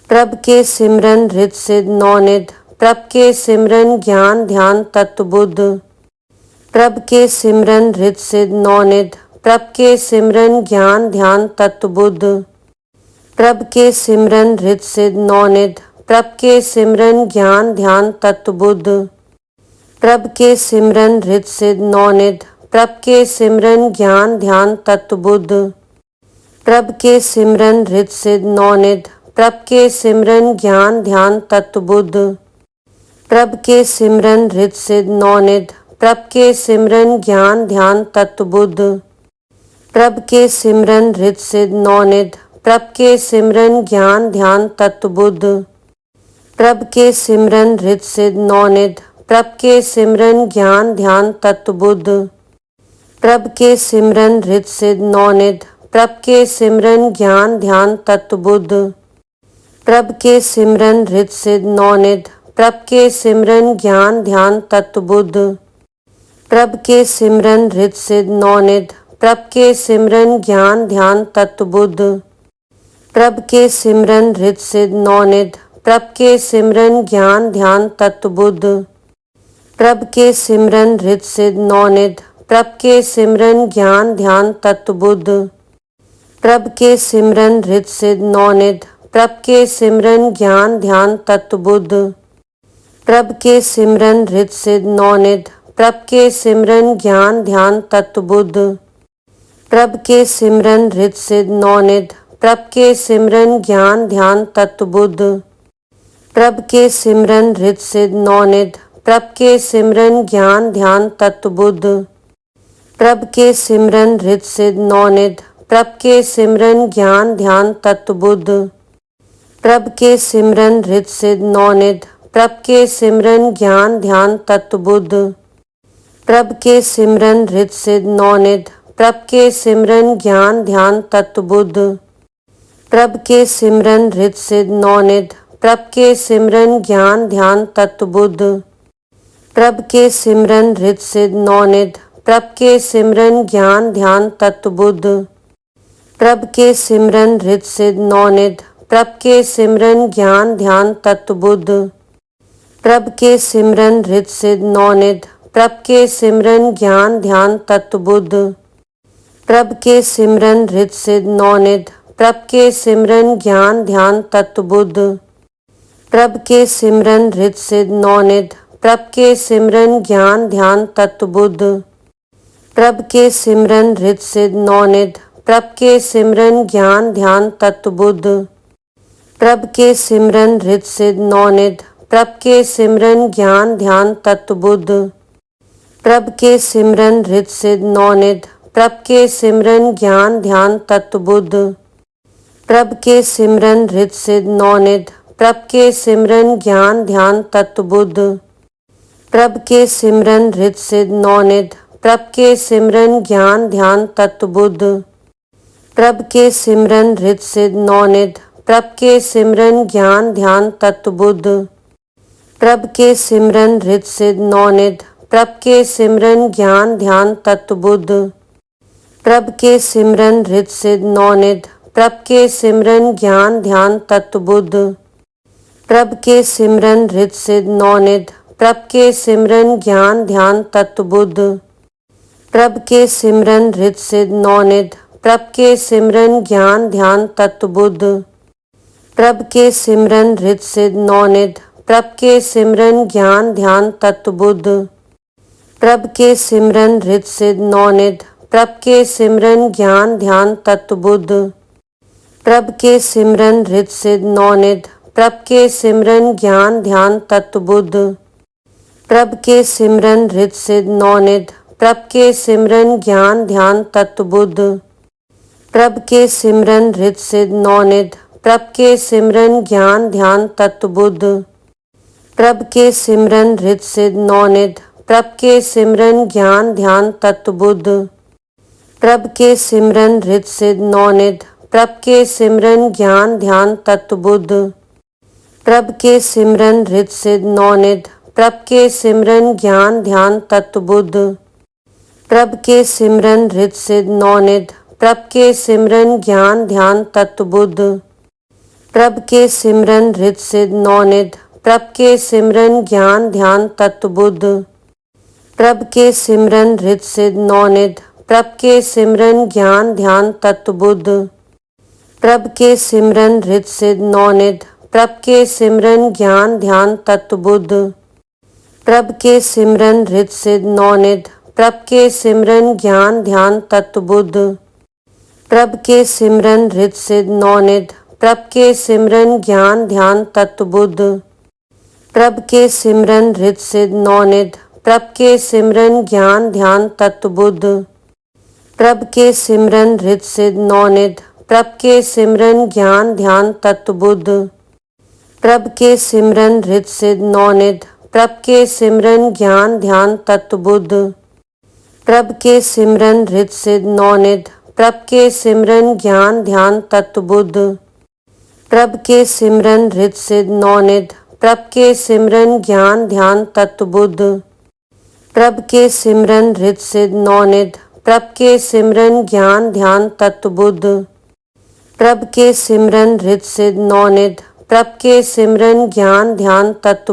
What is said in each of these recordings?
प्रभ के सिमरन हृद सिद्ध नौनिध, प्रभ के सिमरन ज्ञान ध्यान तत्वबुद्ध। प्रभ के सिमरन हृद सिद्ध नौनिध, प्रभ के सिमरन ज्ञान ध्यान तत्वबुद्ध। प्रभ के सिमरन हृद सिद्ध नौनिध, प्रभ के सिमरन ज्ञान ध्यान तत्वबुद्ध। प्रभ के सिमरन हृद सिद्ध नौनिध, प्रभ के सिमरन ज्ञान ध्यान तत्वबुद्ध। प्रभ के सिमरन हृद सिद्ध नौनिध, प्रभ के सिमरन ज्ञान ध्यान तत्वबुद्ध। प्रभ के सिमरन हृद सिद्ध नौनिध, प्रभ के सिमरन ज्ञान ध्यान तत्वबुद्ध। प्रभ के सिमरन हृद सिद्ध नौनिध, प्रभ के सिमरन ज्ञान ध्यान तत्वबुद्ध। प्रभ के सिमरन हृद सिद्ध नौनिध, प्रभ के सिमरन ज्ञान ध्यान तत्वबुद्ध। प्रभ के सिमरन हृद सिद्ध नौनिध, प्रभ के सिमरन ज्ञान ध्यान तत्वबुद्ध। प्रभ के सिमरन हृद सिद्ध नौनिध, प्रभ के सिमरन ज्ञान ध्यान तत्वबुद्ध। प्रभ के सिमरन हृद सिद्ध नौनिध, प्रभ के सिमरन ज्ञान ध्यान तत्वबुद्ध। प्रभ के सिमरन हृद सिद्ध नौनिध, प्रभ के सिमरन ज्ञान ध्यान तत्वबुद्ध। प्रभ के सिमरन हृद सिद्ध नौनिध, प्रभ के सिमरन ज्ञान ध्यान तत्वबुद्ध। प्रभ के सिमरन हृद सिद्ध नौनिध, प्रभ के सिमरन ज्ञान ध्यान तत्वबुद्ध। प्रभ के सिमरन हृद सिद्ध नौनिध, प्रभ के सिमरन ज्ञान ध्यान तत्वबुद्ध। प्रभ के सिमरन हृद सिद्ध नौनिध, प्रभ के सिमरन ज्ञान ध्यान तत्वबुद्ध। प्रभ के सिमरन हृद सिद्ध नौनिध, प्रभ के सिमरन ज्ञान ध्यान तत्वबुद्ध। प्रभ के सिमरन हृद सिद्ध नौनिध, प्रभ के सिमरन ज्ञान ध्यान तत्वबुद्ध। प्रभ के सिमरन हृद सिद्ध नौनिध, प्रभ के सिमरन ज्ञान ध्यान तत्वबुद्ध। प्रभ के सिमरन हृद सिद्ध नौनिध, प्रभ के सिमरन ज्ञान ध्यान तत्वबुद्ध। प्रभ के सिमरन हृद सिद्ध नौनिध, प्रभ के सिमरन ज्ञान ध्यान तत्वबुद्ध। प्रभ के सिमरन हृद सिद्ध नौनिध, प्रभ के सिमरन ज्ञान ध्यान तत्वबुद्ध। प्रभ के सिमरन हृद सिद्ध नौनिध, प्रभ के सिमरन ज्ञान ध्यान तत्वबुद्ध। प्रभ के सिमरन हृद सिद्ध नौनिध, प्रभ के सिमरन ज्ञान ध्यान तत्वबुद्ध। प्रभ के सिमरन हृद सिद्ध नौनिध, प्रभ के सिमरन ज्ञान ध्यान तत्वबुद्ध। प्रभ के सिमरन हृद सिद्ध नौनिध, प्रभ के सिमरन ज्ञान ध्यान तत्वबुद्ध। प्रभ के सिमरन हृद सिद्ध नौनिध, प्रभ के सिमरन ज्ञान ध्यान तत्वबुद्ध। प्रभ के सिमरन हृद सिद्ध नौनिध, प्रभ के सिमरन ज्ञान ध्यान तत्वबुद्ध। प्रभ के सिमरन हृद सिद्ध नौनिध, प्रभ के सिमरन ज्ञान ध्यान तत्वबुद्ध। प्रभ के सिमरन हृद सिद्ध नौनिध, प्रभ के सिमरन ज्ञान ध्यान तत्वबुद्ध। प्रभ के सिमरन हृद सिद्ध नौनिध, प्रभ के सिमरन ज्ञान ध्यान तत्वबुद्ध। प्रभ के सिमरन हृद सिद्ध नौनिध, प्रभ के सिमरन ज्ञान ध्यान तत्वबुद्ध। प्रभ के सिमरन हृद सिद्ध नौनिध, प्रभ के सिमरन ज्ञान ध्यान तत्वबुद्ध। प्रभ के सिमरन हृद सिद्ध नौनिध, प्रभ के सिमरन ज्ञान ध्यान तत्वबुद्ध। प्रभ के सिमरन हृद सिद्ध नौनिध, प्रभ के सिमरन ज्ञान ध्यान तत्वबुद्ध। प्रभ के सिमरन हृद सिद्ध नौनिध, प्रभ के सिमरन ज्ञान ध्यान तत्वबुद्ध। प्रभ के सिमरन हृद सिद्ध नौनिध, प्रभ के सिमरन ज्ञान ध्यान तत्वबुद्ध। प्रभ के सिमरन हृद सिद्ध नौनिध, प्रभ के सिमरन ज्ञान ध्यान तत्वबुद्ध। प्रभ के सिमरन हृद सिद्ध नौनिध, प्रभ के सिमरन ज्ञान ध्यान तत्वबुद्ध। प्रभ के सिमरन हृद सिद्ध नौनिध, प्रभ के सिमरन ज्ञान ध्यान तत्वबुद्ध। प्रभ के सिमरन हृद सिद्ध नौनिध, प्रभ के सिमरन ज्ञान ध्यान तत्वबुद्ध। प्रभ के सिमरन हृद सिद्ध नौनिध, प्रभ के सिमरन ज्ञान ध्यान तत्वबुद्ध। प्रभ के सिमरन हृद सिद्ध नौनिध, प्रभ के सिमरन ज्ञान ध्यान तत्वबुद्ध। प्रभ के सिमरन हृद सिद्ध नौनिध, प्रभ के सिमरन ज्ञान ध्यान तत्वबुद्ध। प्रभ के सिमरन हृद सिद्ध नौनिध, प्रभ के सिमरन ज्ञान ध्यान तत्वबुद्ध। प्रभ के सिमरन रित सिद्ध नौनिध, प्रभ के सिमरन ज्ञान ध्यान तत्व बुद्ध। प्रभ के सिमरन रित सिद्ध नौनिध, प्रभ के सिमरन ज्ञान ध्यान तत्व बुद्ध। प्रभ के सिमरन रित सिद्ध नौनिध, प्रभ के सिमरन ज्ञान ध्यान तत्व बुद्ध। प्रभ के सिमरन रित सिद्ध नौनिध, प्रभ के सिमरन ज्ञान ध्यान तत्व बुद्ध। प्रभ के सिमरन रित सिद्ध नौनिध, प्रभ के सिमरन ज्ञान ध्यान तत्व बुद्ध। प्रभ के सिमरन रित सिद्ध नौनिध, प्रभ के सिमरन ज्ञान ध्यान तत्व बुद्ध। प्रभ के सिमरन रित सिद्ध नौनिध, प्रभ के सिमरन ज्ञान ध्यान तत्व बुद्ध। प्रभ के सिमरन रित सिद्ध नौनिध, प्रभ के सिमरन ज्ञान ध्यान तत्व बुद्ध। प्रभ के सिमरन रित सिद्ध नौनिध, प्रभ के सिमरन ज्ञान ध्यान तत्व बुद्ध। प्रभ के सिमरन रित सिद्ध नौनिध, प्रभ के सिमरन ज्ञान ध्यान तत्व बुद्ध। प्रभ के सिमरन रित सिद्ध नौनिध, प्रभ के सिमरन ज्ञान ध्यान तत्व बुद्ध। प्रभ के सिमरन रित सिद्ध नौनिध, प्रभ के सिमरन ज्ञान ध्यान तत्व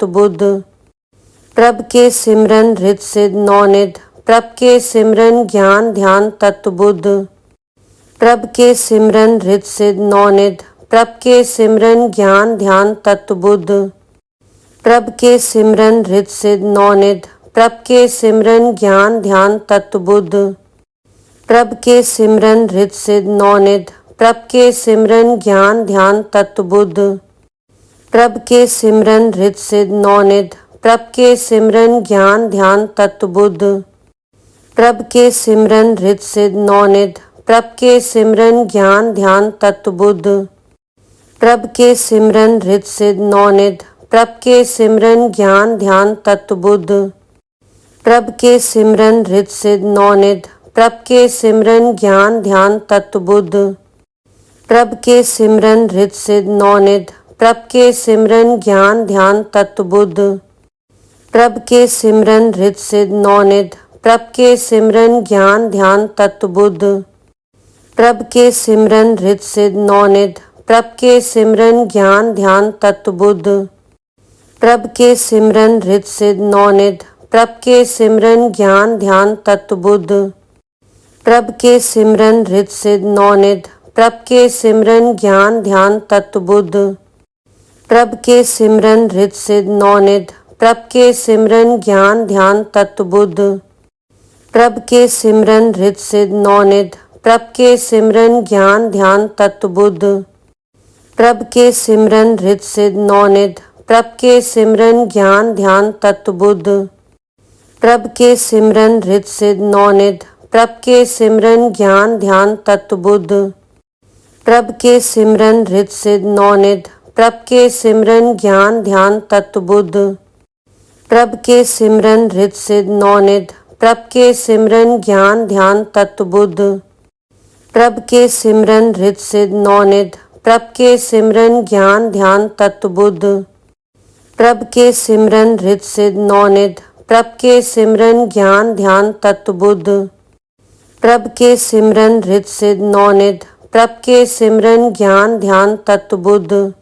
बुद्ध। प्रभ के सिमरन रित सिद्ध नौनिध, प्रभ के सिमरन ज्ञान ध्यान तत्व बुद्ध। प्रभ के सिमरन रित सिद्ध नौनिध, प्रभ के सिमरन ज्ञान ध्यान तत्व बुद्ध। प्रभ के सिमरन रित सिद्ध नौनिध, प्रभ के सिमरन ज्ञान ध्यान तत्व बुद्ध। प्रभ के सिमरन रित सिद्ध नौनिध, प्रभ के सिमरन ज्ञान ध्यान तत्व बुद्ध। प्रभ के सिमरन रित सिद्ध नौनिध, प्रभ के सिमरन ज्ञान ध्यान तत्व बुद्ध। प्रभ के सिमरन रित सिद्ध नौनिध, प्रभ के सिमरन ज्ञान ध्यान तत्व बुद्ध। प्रभ के सिमरन रित सिद्ध नौनिध, प्रभ के सिमरन ज्ञान ध्यान तत्व बुद्ध। प्रभ के सिमरन रित सिद्ध नौनिध, प्रभ के सिमरन ज्ञान ध्यान तत्व बुद्ध। प्रभ के सिमरन रित सिद्ध नौनिध, प्रभ के सिमरन ज्ञान ध्यान तत्व बुद्ध। प्रभ के सिमरन रित सिद्ध नौनिध, प्रभ के सिमरन ज्ञान ध्यान तत्व बुद्ध। प्रभ के सिमरन रित सिद्ध नौनिध, प्रभ के सिमरन ज्ञान ध्यान तत्व बुद्ध। प्रभ के सिमरन रित सिद्ध नौनिध, प्रभ के सिमरन ज्ञान ध्यान तत्व बुद्ध। प्रभ के सिमरन रित सिद्ध नौनिध, प्रभ के सिमरन ज्ञान ध्यान तत्व बुद्ध। प्रभ के सिमरन रित सिद्ध नौनिध, प्रभ के सिमरन ज्ञान ध्यान तत्व बुद्ध। प्रभ के सिमरन रित सिद्ध नौनिध, प्रभ के सिमरन ज्ञान ध्यान तत्व बुद्ध। प्रभ के सिमरन रित सिद्ध नौनिध, प्रभ के सिमरन ज्ञान ध्यान तत्व बुद्ध। प्रभ के सिमरन रित सिद्ध नौनिध, प्रभ के सिमरन ज्ञान ध्यान तत्व बुद्ध। प्रभ के सिमरन रित सिद्ध नौनिध, प्रभ के सिमरन ज्ञान ध्यान तत्व बुद्ध। प्रभ के सिमरन रित सिद्ध नौनिध, प्रभ के सिमरन ज्ञान ध्यान तत्व बुद्ध। प्रभ के सिमरन रित सिद्ध नौनिध, प्रभ के सिमरन ज्ञान ध्यान तत्व बुद्ध। प्रभ के सिमरन रित सिद्ध नौनिध, प्रभ के सिमरन ज्ञान ध्यान तत्व बुद्ध। प्रभ के सिमरन रित सिद्ध नौनिध, प्रभ के सिमरन ज्ञान ध्यान तत्व बुद्ध। प्रभ के सिमरन रित सिद्ध नौनिध, प्रभ के सिमरन ज्ञान ध्यान तत्व बुद्ध।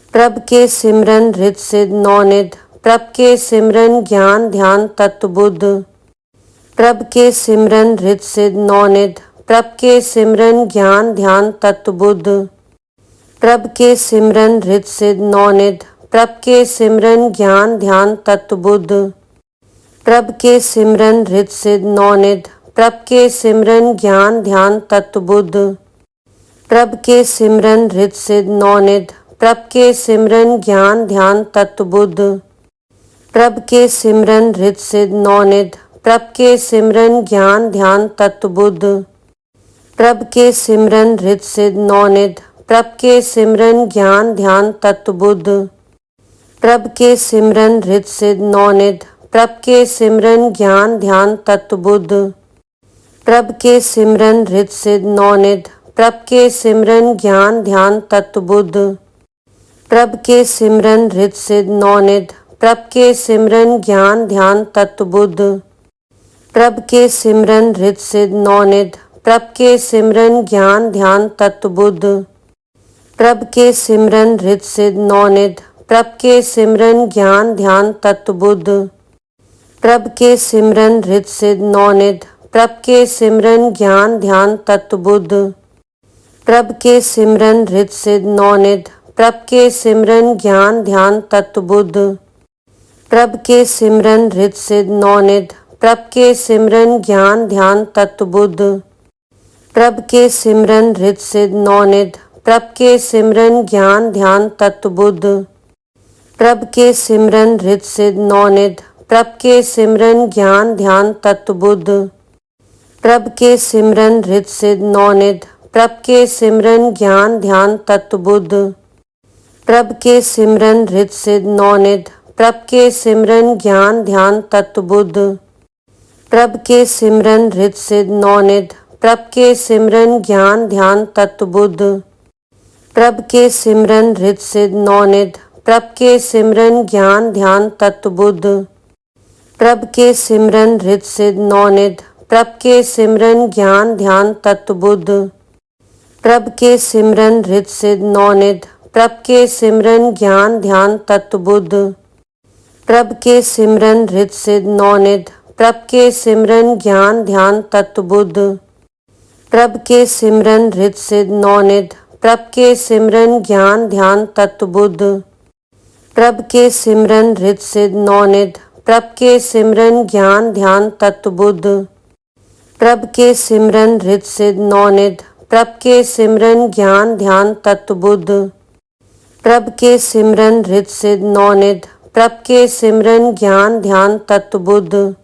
प्रभ के सिमरन रित सिद्ध नौनिध, प्रभ के सिमरन ज्ञान ध्यान तत्व बुद्ध। प्रभ के सिमरन रित सिद्ध नौनिध, प्रभ के सिमरन ज्ञान ध्यान तत्व बुद्ध। प्रभ के सिमरन रित सिद्ध नौनिध, प्रभ के सिमरन ज्ञान ध्यान तत्व बुद्ध। प्रभ के सिमरन रित सिद्ध नौनिध, प्रभ के सिमरन ज्ञान ध्यान तत्व बुद्ध। प्रभ के सिमरन रित सिद्ध नौनिध, प्रभ के सिमरन ज्ञान ध्यान तत्व बुद्ध। प्रभ के सिमरन रित सिद्ध नौनिध, प्रभ के सिमरन ज्ञान ध्यान तत्व बुद्ध। प्रभ के सिमरन रित सिद्ध नौनिध, प्रभ के सिमरन ज्ञान ध्यान तत्व बुद्ध। प्रभ के सिमरन रित सिद्ध नौनिध, प्रभ के सिमरन ज्ञान ध्यान तत्व बुद्ध। प्रभ के सिमरन रित सिद्ध नौनिध, प्रभ के सिमरन ज्ञान ध्यान तत्व बुद्ध। प्रभ के सिमरन रित सिद्ध नौनिध, प्रभ के सिमरन ज्ञान ध्यान तत्व बुद्ध। प्रभ के सिमरन रित सिद्ध नौनिध, प्रभ के सिमरन ज्ञान ध्यान तत्व बुद्ध। प्रभ के सिमरन रित सिद्ध नौनिध, प्रभ के सिमरन ज्ञान ध्यान तत्व बुद्ध। प्रभ के सिमरन रित सिद्ध नौनिध, प्रभ के सिमरन ज्ञान ध्यान तत्व बुद्ध। प्रभ के सिमरन रित सिद्ध नौनिध, प्रभ के सिमरन ज्ञान ध्यान तत्व बुद्ध। प्रभ के सिमरन रित सिद्ध नौनिध, प्रभ के सिमरन ज्ञान ध्यान तत्व बुद्ध। प्रभ के सिमरन रित सिद्ध नौनिध, प्रभ के सिमरन ज्ञान ध्यान तत्व बुद्ध। प्रभ के सिमरन रित सिद्ध नौनिध, प्रभ के सिमरन ज्ञान ध्यान तत्व बुद्ध। प्रभ के सिमरन रित सिद्ध नौनिध, प्रभ के सिमरन ज्ञान ध्यान तत्व बुद्ध। प्रभ के सिमरन रित सिद्ध नौनिध, प्रभ के सिमरन ज्ञान ध्यान तत्व बुद्ध। प्रभ के सिमरन रित सिद्ध नौनिध, प्रभ के सिमरन ज्ञान ध्यान तत्व बुद्ध। प्रभ के सिमरन रित सिद्ध नौनिध, प्रभ के सिमरन ज्ञान ध्यान तत्व बुद्ध। प्रभ के सिमरन रित सिद्ध नौनिध, प्रभ के सिमरन ज्ञान ध्यान तत्व बुद्ध। प्रभ के सिमरन रित सिद्ध नौनिध, प्रभ के सिमरन ज्ञान ध्यान तत्व बुद्ध। प्रभ के सिमरन रित सिद्ध नौनिध, प्रभ के सिमरन ज्ञान ध्यान तत्व बुद्ध। प्रभ के सिमरन रित सिद्ध नौनिध, प्रभ के सिमरन ज्ञान ध्यान तत्व बुद्ध। प्रभ के सिमरन रित सिद्ध नौनिध, प्रभ के सिमरन ज्ञान ध्यान तत्व बुद्ध। प्रभ के सिमरन रित सिद्ध नौनिध, प्रभ के सिमरन ज्ञान ध्यान तत्व बुद्ध। प्रभ के सिमरन रित सिद्ध नौनिध, प्रभ के सिमरन ज्ञान ध्यान तत्व बुद्ध।